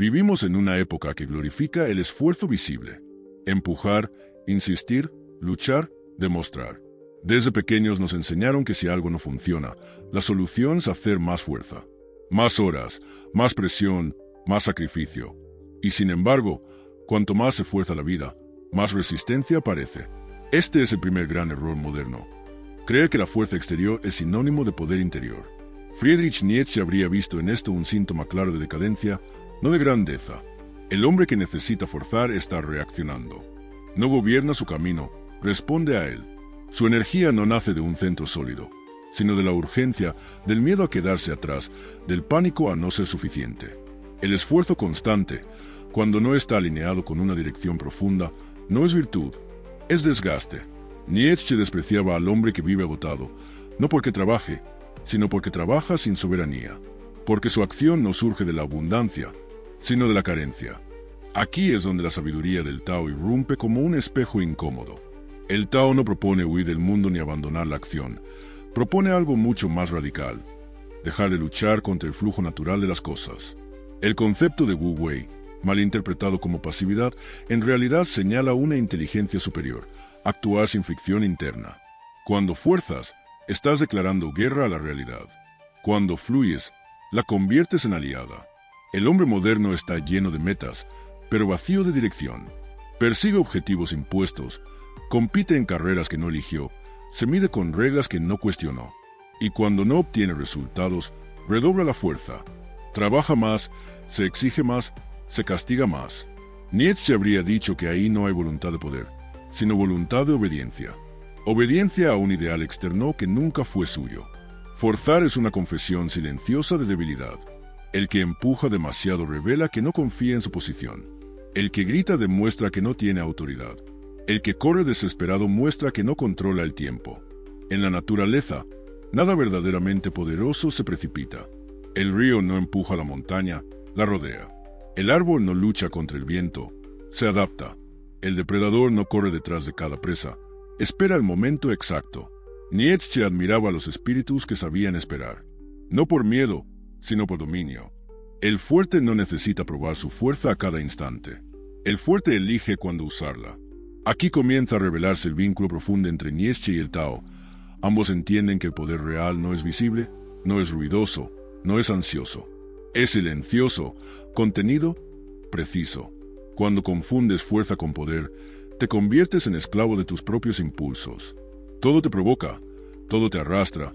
Vivimos en una época que glorifica el esfuerzo visible. Empujar, insistir, luchar, demostrar. Desde pequeños nos enseñaron que si algo no funciona, la solución es hacer más fuerza. Más horas, más presión, más sacrificio. Y sin embargo, cuanto más se fuerza la vida, más resistencia aparece. Este es el primer gran error moderno. Creer que la fuerza exterior es sinónimo de poder interior. Friedrich Nietzsche habría visto en esto un síntoma claro de decadencia, no de grandeza. El hombre que necesita forzar está reaccionando. No gobierna su camino, responde a él. Su energía no nace de un centro sólido, sino de la urgencia, del miedo a quedarse atrás, del pánico a no ser suficiente. El esfuerzo constante, cuando no está alineado con una dirección profunda, no es virtud, es desgaste. Nietzsche despreciaba al hombre que vive agotado, no porque trabaje, sino porque trabaja sin soberanía, porque su acción no surge de la abundancia, sino de la carencia. Aquí es donde la sabiduría del Tao irrumpe como un espejo incómodo. El Tao no propone huir del mundo ni abandonar la acción, propone algo mucho más radical: dejar de luchar contra el flujo natural de las cosas. El concepto de Wu Wei, malinterpretado como pasividad, en realidad señala una inteligencia superior, actuar sin fricción interna. Cuando fuerzas, estás declarando guerra a la realidad. Cuando fluyes, la conviertes en aliada. El hombre moderno está lleno de metas, pero vacío de dirección. Persigue objetivos impuestos, compite en carreras que no eligió, se mide con reglas que no cuestionó. Y cuando no obtiene resultados, redobla la fuerza. Trabaja más, se exige más, se castiga más. Nietzsche habría dicho que ahí no hay voluntad de poder, sino voluntad de obediencia. Obediencia a un ideal externo que nunca fue suyo. Forzar es una confesión silenciosa de debilidad. El que empuja demasiado revela que no confía en su posición. El que grita demuestra que no tiene autoridad. El que corre desesperado muestra que no controla el tiempo. En la naturaleza, nada verdaderamente poderoso se precipita. El río no empuja a la montaña, la rodea. El árbol no lucha contra el viento, se adapta. El depredador no corre detrás de cada presa, espera el momento exacto. Nietzsche admiraba a los espíritus que sabían esperar, no por miedo, sino por dominio. El fuerte no necesita probar su fuerza a cada instante. El fuerte elige cuándo usarla. Aquí comienza a revelarse el vínculo profundo entre Nietzsche y el Tao. Ambos entienden que el poder real no es visible, no es ruidoso, no es ansioso. Es silencioso, contenido, preciso. Cuando confundes fuerza con poder, te conviertes en esclavo de tus propios impulsos. Todo te provoca, todo te arrastra,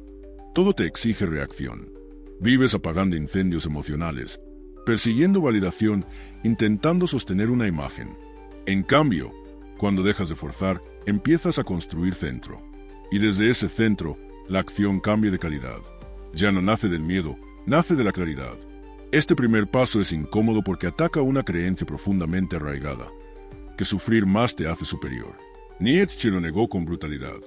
todo te exige reacción. Vives apagando incendios emocionales, persiguiendo validación, intentando sostener una imagen. En cambio, cuando dejas de forzar, empiezas a construir centro. Y desde ese centro, la acción cambia de calidad. Ya no nace del miedo, nace de la claridad. Este primer paso es incómodo porque ataca una creencia profundamente arraigada, que sufrir más te hace superior. Nietzsche lo negó con brutalidad.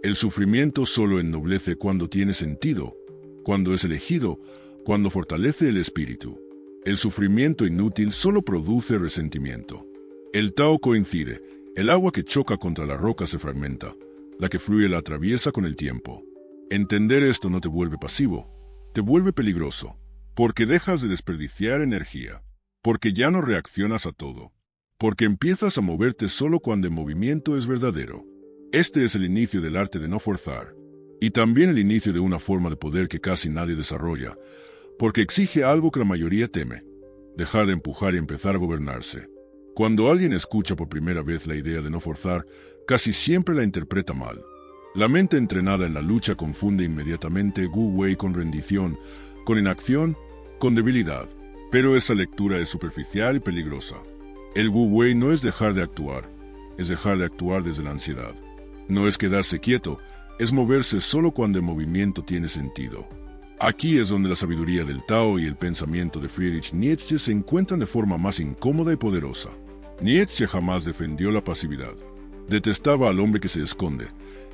El sufrimiento solo ennoblece cuando tiene sentido, cuando es elegido, cuando fortalece el espíritu. El sufrimiento inútil solo produce resentimiento. El Tao coincide: el agua que choca contra la roca se fragmenta, la que fluye la atraviesa con el tiempo. Entender esto no te vuelve pasivo, te vuelve peligroso, porque dejas de desperdiciar energía, porque ya no reaccionas a todo, porque empiezas a moverte solo cuando el movimiento es verdadero. Este es el inicio del arte de no forzar, y también el inicio de una forma de poder que casi nadie desarrolla, porque exige algo que la mayoría teme: dejar de empujar y empezar a gobernarse. Cuando alguien escucha por primera vez la idea de no forzar, casi siempre la interpreta mal. La mente entrenada en la lucha confunde inmediatamente Wu Wei con rendición, con inacción, con debilidad. Pero esa lectura es superficial y peligrosa. El Wu Wei no es dejar de actuar, es dejar de actuar desde la ansiedad. No es quedarse quieto, es moverse solo cuando el movimiento tiene sentido. Aquí es donde la sabiduría del Tao y el pensamiento de Friedrich Nietzsche se encuentran de forma más incómoda y poderosa. Nietzsche jamás defendió la pasividad. Detestaba al hombre que se esconde,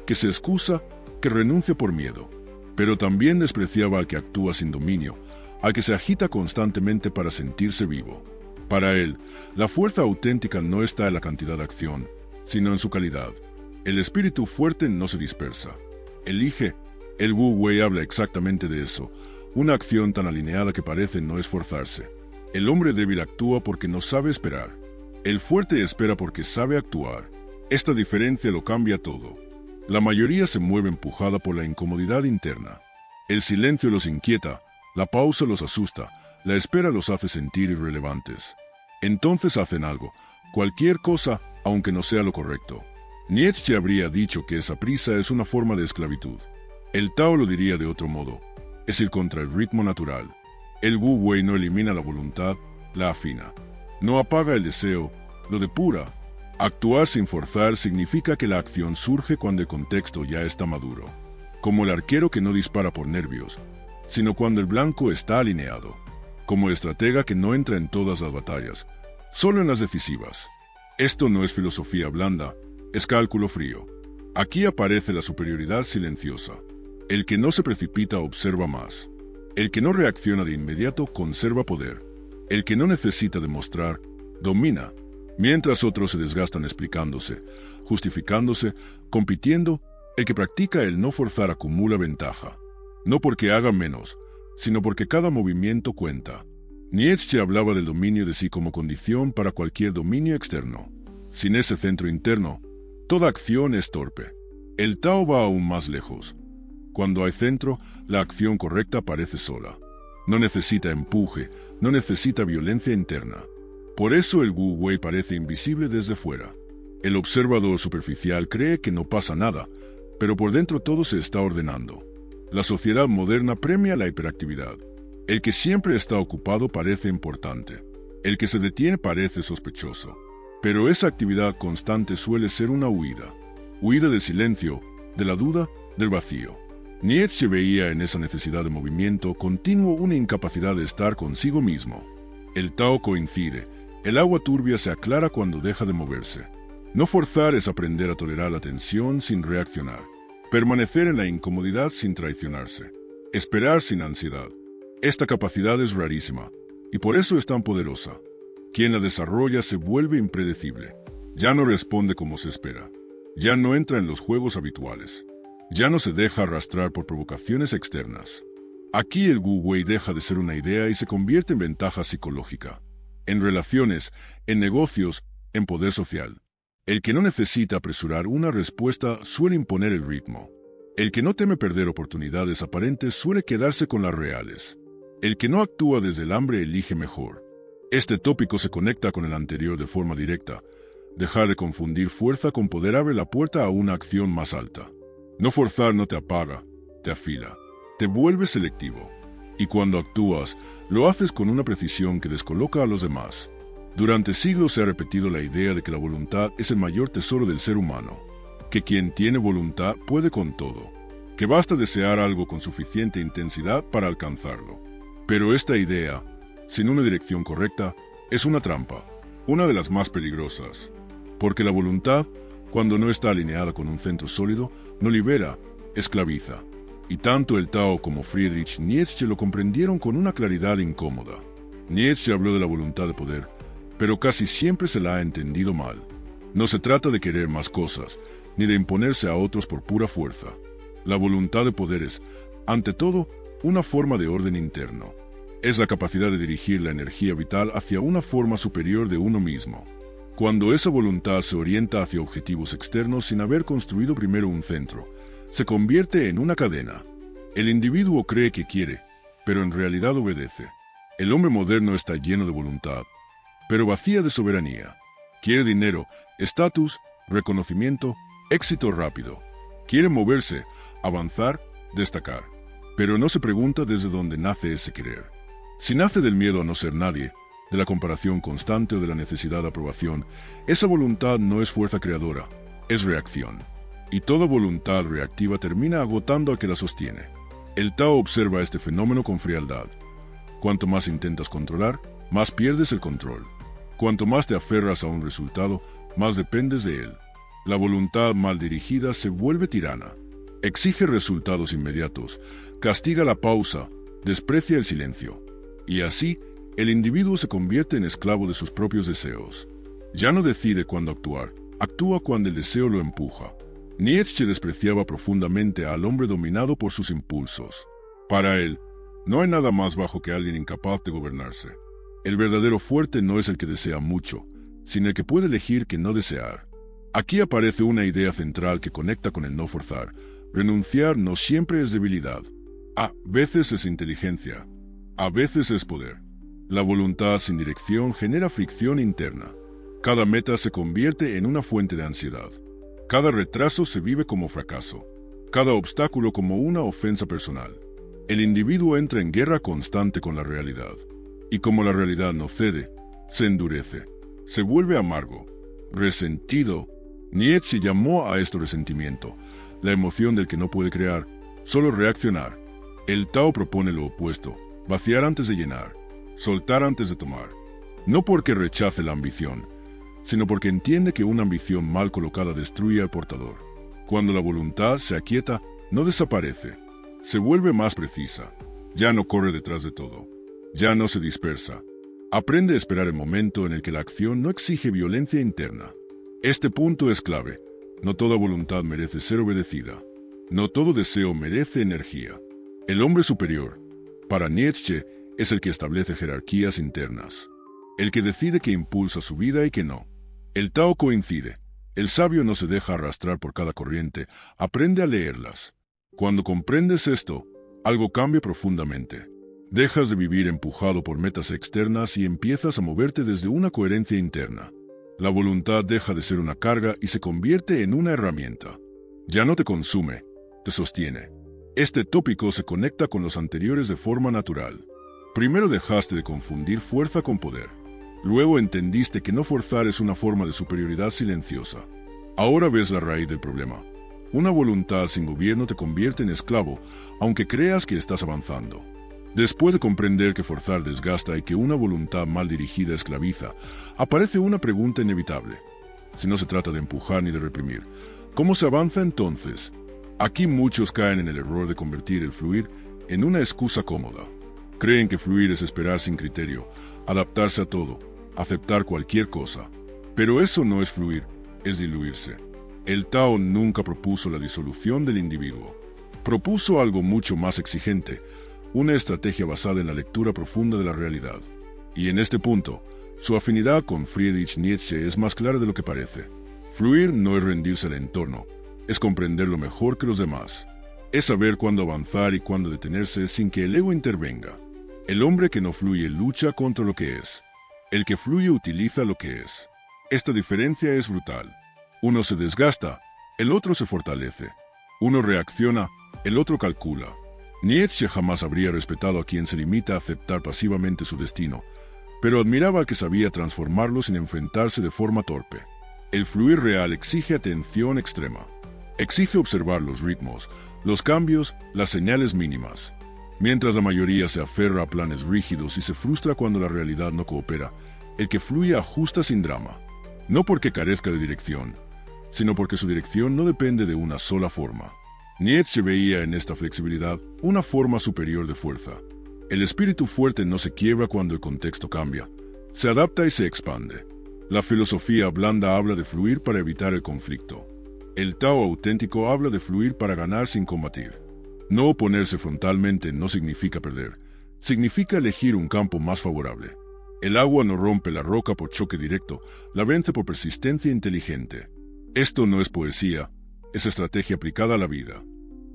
que se excusa, que renuncia por miedo. Pero también despreciaba al que actúa sin dominio, al que se agita constantemente para sentirse vivo. Para él, la fuerza auténtica no está en la cantidad de acción, sino en su calidad. El espíritu fuerte no se dispersa, elige. El Wu Wei habla exactamente de eso, una acción tan alineada que parece no esforzarse. El hombre débil actúa porque no sabe esperar. El fuerte espera porque sabe actuar. Esta diferencia lo cambia todo. La mayoría se mueve empujada por la incomodidad interna. El silencio los inquieta, la pausa los asusta, la espera los hace sentir irrelevantes. Entonces hacen algo, cualquier cosa, aunque no sea lo correcto. Nietzsche habría dicho que esa prisa es una forma de esclavitud. El Tao lo diría de otro modo, es ir contra el ritmo natural. El Wu Wei no elimina la voluntad, la afina. No apaga el deseo, lo depura. Actuar sin forzar significa que la acción surge cuando el contexto ya está maduro. Como el arquero que no dispara por nervios, sino cuando el blanco está alineado. Como el estratega que no entra en todas las batallas, solo en las decisivas. Esto no es filosofía blanda, es cálculo frío. Aquí aparece la superioridad silenciosa. El que no se precipita observa más. El que no reacciona de inmediato conserva poder. El que no necesita demostrar, domina. Mientras otros se desgastan explicándose, justificándose, compitiendo, el que practica el no forzar acumula ventaja. No porque haga menos, sino porque cada movimiento cuenta. Nietzsche hablaba del dominio de sí como condición para cualquier dominio externo. Sin ese centro interno, toda acción es torpe. El Tao va aún más lejos. Cuando hay centro, la acción correcta aparece sola. No necesita empuje, no necesita violencia interna. Por eso el Wu Wei parece invisible desde fuera. El observador superficial cree que no pasa nada, pero por dentro todo se está ordenando. La sociedad moderna premia la hiperactividad. El que siempre está ocupado parece importante. El que se detiene parece sospechoso. Pero esa actividad constante suele ser una huida. Huida del silencio, de la duda, del vacío. Nietzsche veía en esa necesidad de movimiento continuo una incapacidad de estar consigo mismo. El Tao coincide. El agua turbia se aclara cuando deja de moverse. No forzar es aprender a tolerar la tensión sin reaccionar. Permanecer en la incomodidad sin traicionarse. Esperar sin ansiedad. Esta capacidad es rarísima, y por eso es tan poderosa. Quien la desarrolla se vuelve impredecible. Ya no responde como se espera. Ya no entra en los juegos habituales. Ya no se deja arrastrar por provocaciones externas. Aquí el Wu Wei deja de ser una idea y se convierte en ventaja psicológica. En relaciones, en negocios, en poder social. El que no necesita apresurar una respuesta suele imponer el ritmo. El que no teme perder oportunidades aparentes suele quedarse con las reales. El que no actúa desde el hambre elige mejor. Este tópico se conecta con el anterior de forma directa. Dejar de confundir fuerza con poder abre la puerta a una acción más alta. No forzar no te apaga, te afila, te vuelve selectivo. Y cuando actúas, lo haces con una precisión que descoloca a los demás. Durante siglos se ha repetido la idea de que la voluntad es el mayor tesoro del ser humano, que quien tiene voluntad puede con todo, que basta desear algo con suficiente intensidad para alcanzarlo. Pero esta idea, sin una dirección correcta, es una trampa, una de las más peligrosas, porque la voluntad, cuando no está alineada con un centro sólido, no libera, esclaviza. Y tanto el Tao como Friedrich Nietzsche lo comprendieron con una claridad incómoda. Nietzsche habló de la voluntad de poder, pero casi siempre se la ha entendido mal. No se trata de querer más cosas, ni de imponerse a otros por pura fuerza. La voluntad de poder es, ante todo, una forma de orden interno. Es la capacidad de dirigir la energía vital hacia una forma superior de uno mismo. Cuando esa voluntad se orienta hacia objetivos externos sin haber construido primero un centro, se convierte en una cadena. El individuo cree que quiere, pero en realidad obedece. El hombre moderno está lleno de voluntad, pero vacía de soberanía. Quiere dinero, estatus, reconocimiento, éxito rápido. Quiere moverse, avanzar, destacar. Pero no se pregunta desde dónde nace ese querer. Si nace del miedo a no ser nadie, de la comparación constante o de la necesidad de aprobación, esa voluntad no es fuerza creadora, es reacción. Y toda voluntad reactiva termina agotando al que la sostiene. El Tao observa este fenómeno con frialdad. Cuanto más intentas controlar, más pierdes el control. Cuanto más te aferras a un resultado, más dependes de él. La voluntad mal dirigida se vuelve tirana. Exige resultados inmediatos, castiga la pausa, desprecia el silencio. Y así, el individuo se convierte en esclavo de sus propios deseos. Ya no decide cuándo actuar, actúa cuando el deseo lo empuja. Nietzsche despreciaba profundamente al hombre dominado por sus impulsos. Para él, no hay nada más bajo que alguien incapaz de gobernarse. El verdadero fuerte no es el que desea mucho, sino el que puede elegir que no desear. Aquí aparece una idea central que conecta con el no forzar. Renunciar no siempre es debilidad. A veces es inteligencia. A veces es poder. La voluntad sin dirección genera fricción interna. Cada meta se convierte en una fuente de ansiedad. Cada retraso se vive como fracaso. Cada obstáculo como una ofensa personal. El individuo entra en guerra constante con la realidad. Y como la realidad no cede, se endurece. Se vuelve amargo, resentido. Nietzsche llamó a esto resentimiento, la emoción del que no puede crear, solo reaccionar. El Tao propone lo opuesto, vaciar antes de llenar, soltar antes de tomar. No porque rechace la ambición, sino porque entiende que una ambición mal colocada destruye al portador. Cuando la voluntad se aquieta, no desaparece, se vuelve más precisa, ya no corre detrás de todo, ya no se dispersa. Aprende a esperar el momento en el que la acción no exige violencia interna. Este punto es clave. No toda voluntad merece ser obedecida. No todo deseo merece energía. El hombre superior, para Nietzsche, es el que establece jerarquías internas. El que decide que impulsa su vida y que no. El Tao coincide. El sabio no se deja arrastrar por cada corriente, aprende a leerlas. Cuando comprendes esto, algo cambia profundamente. Dejas de vivir empujado por metas externas y empiezas a moverte desde una coherencia interna. La voluntad deja de ser una carga y se convierte en una herramienta. Ya no te consume, te sostiene. Este tópico se conecta con los anteriores de forma natural. Primero dejaste de confundir fuerza con poder. Luego entendiste que no forzar es una forma de superioridad silenciosa. Ahora ves la raíz del problema. Una voluntad sin gobierno te convierte en esclavo, aunque creas que estás avanzando. Después de comprender que forzar desgasta y que una voluntad mal dirigida esclaviza, aparece una pregunta inevitable. Si no se trata de empujar ni de reprimir, ¿cómo se avanza entonces? Aquí muchos caen en el error de convertir el fluir en una excusa cómoda. Creen que fluir es esperar sin criterio, adaptarse a todo, aceptar cualquier cosa. Pero eso no es fluir, es diluirse. El Tao nunca propuso la disolución del individuo. Propuso algo mucho más exigente, una estrategia basada en la lectura profunda de la realidad. Y en este punto, su afinidad con Friedrich Nietzsche es más clara de lo que parece. Fluir no es rendirse al entorno, es comprenderlo mejor que los demás. Es saber cuándo avanzar y cuándo detenerse sin que el ego intervenga. El hombre que no fluye lucha contra lo que es. El que fluye utiliza lo que es. Esta diferencia es brutal. Uno se desgasta, el otro se fortalece. Uno reacciona, el otro calcula. Nietzsche jamás habría respetado a quien se limita a aceptar pasivamente su destino, pero admiraba al que sabía transformarlo sin enfrentarse de forma torpe. El fluir real exige atención extrema. Exige observar los ritmos, los cambios, las señales mínimas. Mientras la mayoría se aferra a planes rígidos y se frustra cuando la realidad no coopera, el que fluye ajusta sin drama. No porque carezca de dirección, sino porque su dirección no depende de una sola forma. Nietzsche veía en esta flexibilidad una forma superior de fuerza. El espíritu fuerte no se quiebra cuando el contexto cambia, se adapta y se expande. La filosofía blanda habla de fluir para evitar el conflicto. El Tao auténtico habla de fluir para ganar sin combatir. No oponerse frontalmente no significa perder, significa elegir un campo más favorable. El agua no rompe la roca por choque directo, la vence por persistencia inteligente. Esto no es poesía, es estrategia aplicada a la vida.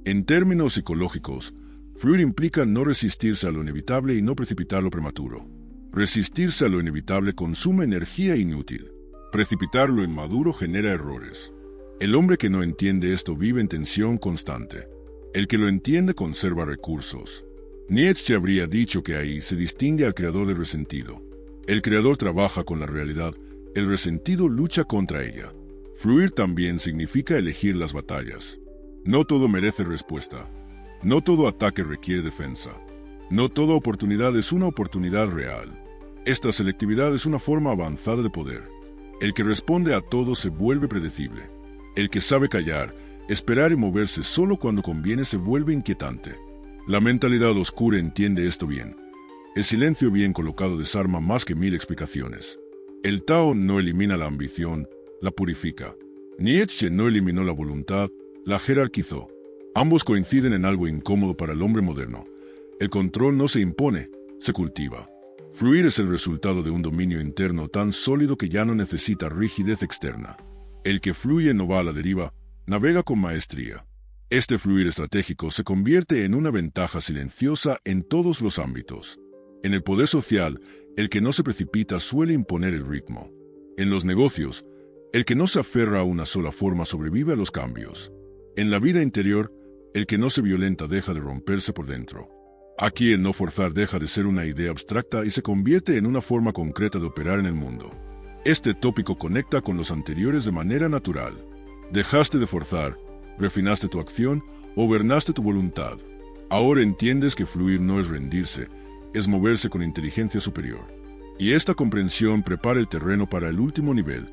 En términos psicológicos, fluir implica no resistirse a lo inevitable y no precipitar lo prematuro. Resistirse a lo inevitable consume energía inútil. Precipitar lo inmaduro genera errores. El hombre que no entiende esto vive en tensión constante. El que lo entiende conserva recursos. Nietzsche habría dicho que ahí se distingue al creador del resentido. El creador trabaja con la realidad, el resentido lucha contra ella. Fluir también significa elegir las batallas. No todo merece respuesta. No todo ataque requiere defensa. No toda oportunidad es una oportunidad real. Esta selectividad es una forma avanzada de poder. El que responde a todo se vuelve predecible. El que sabe callar, esperar y moverse solo cuando conviene se vuelve inquietante. La mentalidad oscura entiende esto bien. El silencio bien colocado desarma más que 1000 explicaciones. El Tao no elimina la ambición, la purifica. Nietzsche no eliminó la voluntad, la jerarquizó. Ambos coinciden en algo incómodo para el hombre moderno. El control no se impone, se cultiva. Fluir es el resultado de un dominio interno tan sólido que ya no necesita rigidez externa. El que fluye no va a la deriva, navega con maestría. Este fluir estratégico se convierte en una ventaja silenciosa en todos los ámbitos. En el poder social, el que no se precipita suele imponer el ritmo. En los negocios, el que no se aferra a una sola forma sobrevive a los cambios. En la vida interior, el que no se violenta deja de romperse por dentro. Aquí el no forzar deja de ser una idea abstracta y se convierte en una forma concreta de operar en el mundo. Este tópico conecta con los anteriores de manera natural. Dejaste de forzar, refinaste tu acción, gobernaste tu voluntad. Ahora entiendes que fluir no es rendirse, es moverse con inteligencia superior. Y esta comprensión prepara el terreno para el último nivel,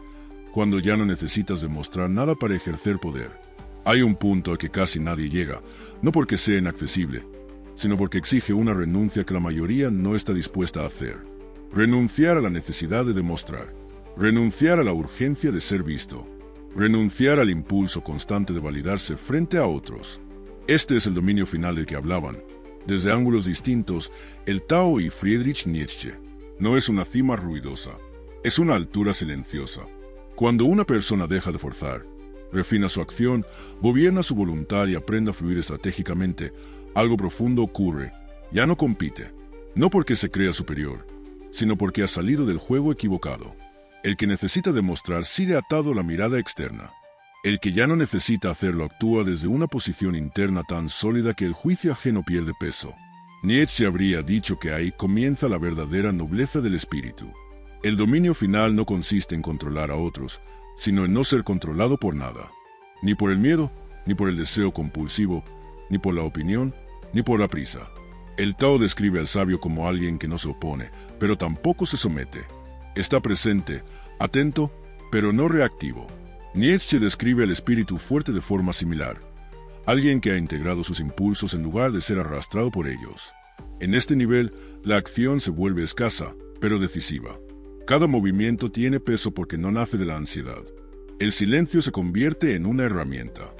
cuando ya no necesitas demostrar nada para ejercer poder. Hay un punto al que casi nadie llega, no porque sea inaccesible, sino porque exige una renuncia que la mayoría no está dispuesta a hacer. Renunciar a la necesidad de demostrar. Renunciar a la urgencia de ser visto. Renunciar al impulso constante de validarse frente a otros. Este es el dominio final del que hablaban. Desde ángulos distintos, el Tao y Friedrich Nietzsche. No es una cima ruidosa, es una altura silenciosa. Cuando una persona deja de forzar, refina su acción, gobierna su voluntad y aprende a fluir estratégicamente, algo profundo ocurre. Ya no compite, no porque se crea superior, sino porque ha salido del juego equivocado. El que necesita demostrar sigue atado a la mirada externa. El que ya no necesita hacerlo actúa desde una posición interna tan sólida que el juicio ajeno pierde peso. Nietzsche habría dicho que ahí comienza la verdadera nobleza del espíritu. El dominio final no consiste en controlar a otros, sino en no ser controlado por nada. Ni por el miedo, ni por el deseo compulsivo, ni por la opinión, ni por la prisa. El Tao describe al sabio como alguien que no se opone, pero tampoco se somete. Está presente, atento, pero no reactivo. Nietzsche describe al espíritu fuerte de forma similar. Alguien que ha integrado sus impulsos en lugar de ser arrastrado por ellos. En este nivel, la acción se vuelve escasa, pero decisiva. Cada movimiento tiene peso porque no nace de la ansiedad. El silencio se convierte en una herramienta.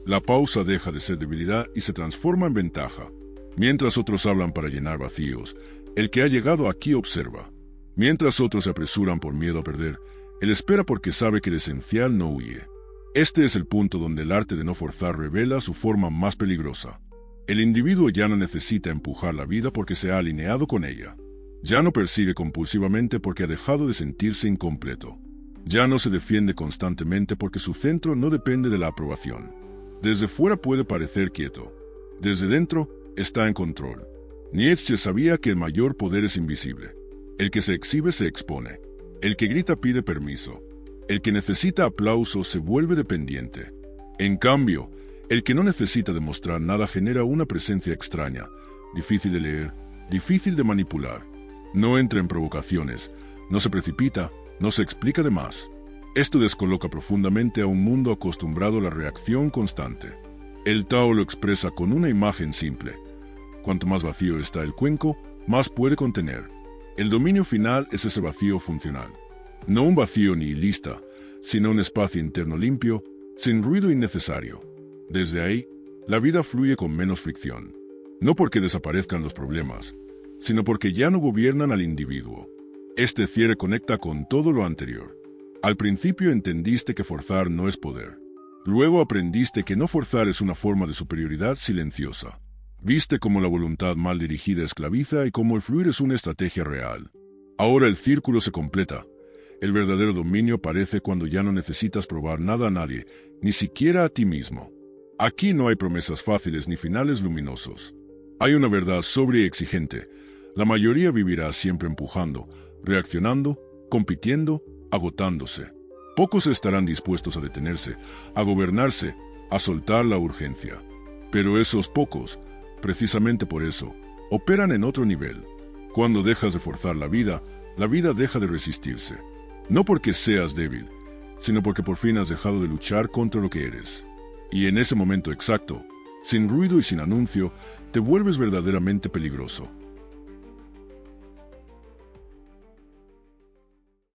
La pausa deja de ser debilidad y se transforma en ventaja. Mientras otros hablan para llenar vacíos, el que ha llegado aquí observa. Mientras otros se apresuran por miedo a perder, él espera porque sabe que el esencial no huye. Este es el punto donde el arte de no forzar revela su forma más peligrosa. El individuo ya no necesita empujar la vida porque se ha alineado con ella. Ya no persigue compulsivamente porque ha dejado de sentirse incompleto. Ya no se defiende constantemente porque su centro no depende de la aprobación. Desde fuera puede parecer quieto. Desde dentro está en control. Nietzsche sabía que el mayor poder es invisible. El que se exhibe se expone. El que grita pide permiso. El que necesita aplauso se vuelve dependiente. En cambio, el que no necesita demostrar nada genera una presencia extraña, difícil de leer, difícil de manipular. No entra en provocaciones, no se precipita, no se explica de más. Esto descoloca profundamente a un mundo acostumbrado a la reacción constante. El Tao lo expresa con una imagen simple. Cuanto más vacío está el cuenco, más puede contener. El dominio final es ese vacío funcional. No un vacío nihilista, sino un espacio interno limpio, sin ruido innecesario. Desde ahí, la vida fluye con menos fricción. No porque desaparezcan los problemas, sino porque ya no gobiernan al individuo. Este cierre conecta con todo lo anterior. Al principio entendiste que forzar no es poder. Luego aprendiste que no forzar es una forma de superioridad silenciosa. Viste cómo la voluntad mal dirigida esclaviza y cómo el fluir es una estrategia real. Ahora el círculo se completa. El verdadero dominio aparece cuando ya no necesitas probar nada a nadie, ni siquiera a ti mismo. Aquí no hay promesas fáciles ni finales luminosos. Hay una verdad sobria y exigente. La mayoría vivirá siempre empujando, reaccionando, compitiendo, agotándose. Pocos estarán dispuestos a detenerse, a gobernarse, a soltar la urgencia. Pero esos pocos, precisamente por eso, operan en otro nivel. Cuando dejas de forzar la vida deja de resistirse. No porque seas débil, sino porque por fin has dejado de luchar contra lo que eres. Y en ese momento exacto, sin ruido y sin anuncio, te vuelves verdaderamente peligroso.